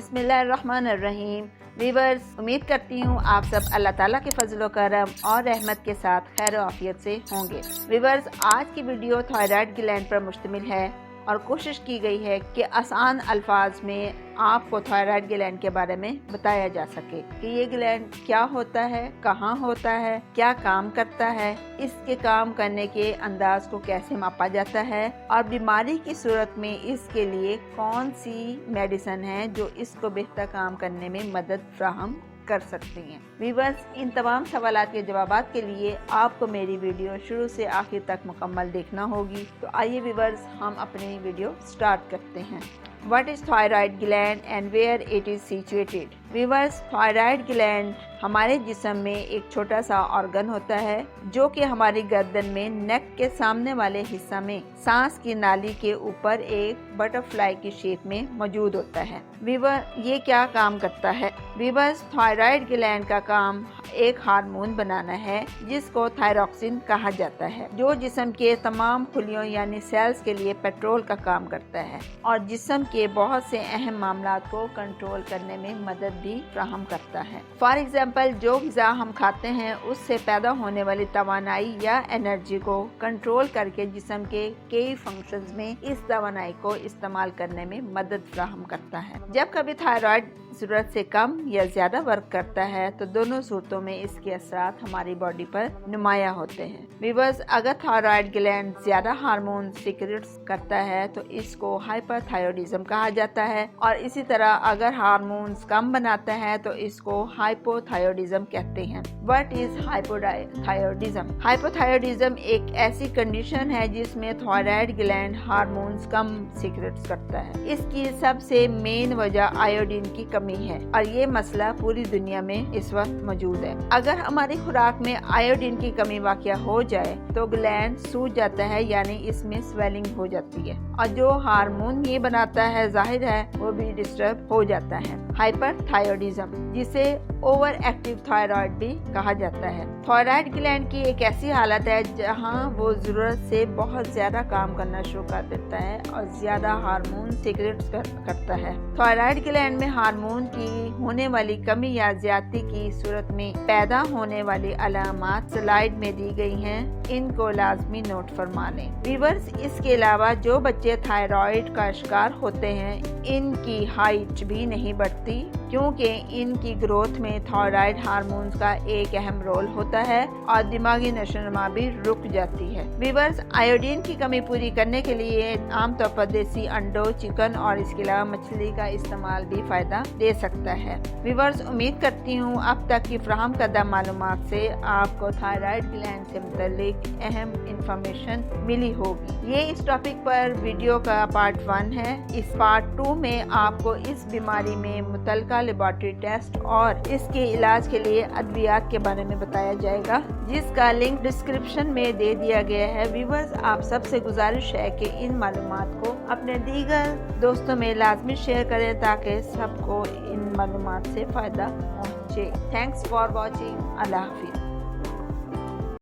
बिस्मिल्लाहिर्रहमानिर्रहीम। वीवर्स, उम्मीद करती हूँ आप सब अल्लाह ताला के फजल करम और रहमत के साथ खैर आफियत से होंगे। वीवर्स, आज की वीडियो थायराइड ग्लैंड पर मुश्तमिल है और कोशिश की गई है कि आसान अल्फाज में आपको थायराइड ग्लैंड के बारे में बताया जा सके कि ये ग्लैंड क्या होता है, कहाँ होता है, क्या काम करता है, इसके काम करने के अंदाज को कैसे मापा जाता है और बीमारी की सूरत में इसके लिए कौन सी मेडिसिन है जो इसको बेहतर काम करने में मदद फ्राहम कर सकती हैं। वीवर्स, इन तमाम सवालात के जवाबात के लिए आपको मेरी वीडियो शुरू से आखिर तक मुकम्मल देखना होगी। तो आइए वीवर्स, हम अपनी वीडियो स्टार्ट करते हैं। What is thyroid gland and where it is situated? Viewers, thyroid gland हमारे जिस्म में एक छोटा सा ऑर्गन होता है जो कि हमारी गर्दन में नेक के सामने वाले हिस्सा में सांस की नाली के ऊपर एक बटरफ्लाई की शेप में मौजूद होता है। वीवर, ये क्या काम करता है? वीवर्स, थायराइड ग्लैंड का काम एक हार्मोन बनाना है जिसको थायरॉक्सिन कहा जाता है, जो जिस्म के तमाम खुलियों यानी सेल्स के लिए पेट्रोल का काम करता है और जिस्म के बहुत से अहम मामलात को कंट्रोल करने में मदद भी फ्राहम करता है। फॉर एग्जाम्पल, जो ग़िज़ा हम खाते हैं उससे पैदा होने वाली तवानाई या एनर्जी को कंट्रोल करके जिस्म के कई फंक्शंस में इस तवानाई को इस्तेमाल करने में मदद फ्राहम करता है। जब कभी थायराइड ज़रूरत से कम या ज़्यादा वर्क करता है तो दोनों सूरतों में इसके असरात हमारी बॉडी पर नुमाया होते हैं। वीवर्स, अगर थायराइड ग्लैंड ज़्यादा हार्मोन सीक्रेट्स करता है तो इसको हाइपरथायरॉयडिज्म कहा जाता है और इसी तरह अगर हार्मोन्स कम बनाता है तो इसको हाइपोथायरॉयडिज्म कहते हैं। What is hypothyroidism? हाइपोथायरॉयडिज्म एक ऐसी कंडीशन है जिसमें थायराइड ग्लैंड हार्मोन्स कम सीक्रेट्स करता है। इसकी सबसे मेन वजह आयोडीन की कमी है और ये मसला पूरी दुनिया में इस वक्त मौजूद है। अगर हमारी खुराक में आयोडीन की कमी वाक़या हो जाए तो ग्लैंड सूज जाता है, यानी इसमें स्वेलिंग हो जाती है और जो हार्मोन ये बनाता है जाहिर है वो भी डिस्टर्ब हो जाता है। हाइपरथायरॉयडिज्म, जिसे ओवर एक्टिव थायराइड भी कहा जाता है, थायराइड ग्लैंड की एक ऐसी हालत है जहां वो ज़रूरत से बहुत ज़्यादा काम करना शुरू कर देता है और ज़्यादा हार्मोन सीक्रेट करता है। थायराइड ग्लैंड में हार्मोन की होने वाली कमी या ज्यादती की सूरत में पैदा होने वाली अलामात स्लाइड में दी गई हैं, इनको लाजमी नोट फरमा लें। वीवर्स, इसके अलावा जो बच्चे थायराइड का शिकार होते हैं इनकी हाइट भी नहीं बढ़ती क्योंकि इनकी ग्रोथ में थायराइड हार्मोन्स का एक अहम रोल होता है और दिमागी नशोनुमा भी रुक जाती है। वीवर्स, आयोडीन की कमी पूरी करने के लिए आमतौर पर देसी अंडों, चिकन और इसके अलावा मछली का इस्तेमाल भी फायदा दे सकता है। वीवर्स, उम्मीद करती हूँ अब तक की फ्राहम करदा मालूमात से आपको थायराइड ग्लैंड से मुतल्लिक अहम इंफॉर्मेशन मिली होगी। ये इस टॉपिक पर वीडियो का पार्ट 1 है। इस पार्ट 2 में आपको इस बीमारी में मुतल्लिका लेबोरेटरी टेस्ट और इसके इलाज के लिए अद्वियात के बारे में बताया जाएगा, जिसका लिंक डिस्क्रिप्शन में दे दिया गया है। व्यूअर्स, आप सबसे गुजारिश है कि इन मालूमात को अपने दीगर दोस्तों में लाजमी शेयर करें ताकि सबको इन मालूमात से फ़ायदा पहुँचे। Thanks for watching. अल्लाह हाफिज़।